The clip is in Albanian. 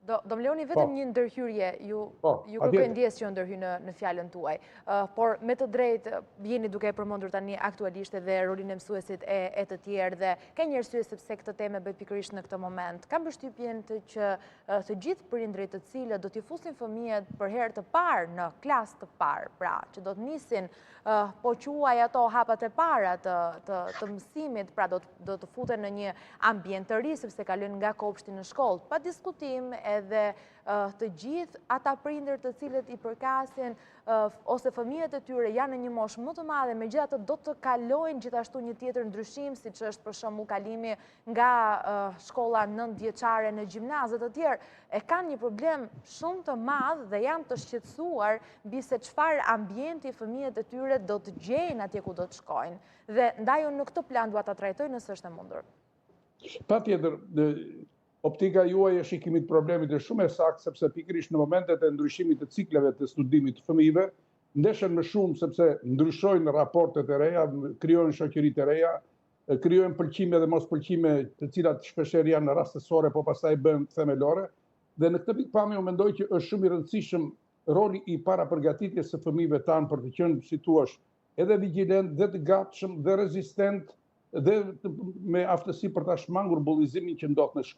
Do më leoni vetëm një ndërhyrje, ju kërkoj ndjes që ndërhy në fjalën tuaj. Por me të drejtë, jeni duke e përmendur tani aktualisht edhe rolin e mësuesit e të tjerë dhe ka një arsye sepse këtë temë bëhet pikërisht në këtë moment. Kam përshtypjen që të gjithë prindrit të cilët do t'i fusin fëmijët për herë të parë në klasë të parë, pra që do të nisin po quaj ato hapat e para të mësimit, pra do të futen në një ambient të ri sepse kalojnë nga kopshti në shkollë, pa diskutim edhe të gjithë ata prindër të cilët i përkasin ose fëmijët e tyre janë në një moshë më të madhe, megjithatë do të kalojnë gjithashtu një tjetër ndryshim, siç është për shembull kalimi nga shkolla 9 vjeçare në gjimnaze të tjerë, e kanë një problem shumë të madh dhe janë të shqetësuar mbi se çfarë ambienti fëmijët e tyre do të gjejnë atje ku do të shkojnë. Dhe ndaj unë në këtë plan dua ta trajtoj nëse është e mundur. Patjetër, optika juaj e shikimit problemit është shumë e saktë, sepse pikërisht në momentet e ndryshimit të cikleve të studimit të fëmijëve, ndeshen më shumë sepse ndryshojnë raportet e reja, krijojnë shoqëri të reja, krijojnë pëlqime dhe mos pëlqime të cilat shpeshherë janë rastësore, po pastaj bëhen themelore. Dhe në këtë pikpamje unë mendoj që është shumë i rëndësishëm roli i parapërgatitjes së fëmijëve tanë për të qenë, si thua, edhe vigjilent, dhe të gatshëm, dhe rezistent, dhe me aftësi për ta shmangur bullizimin që ndodh në shkollë.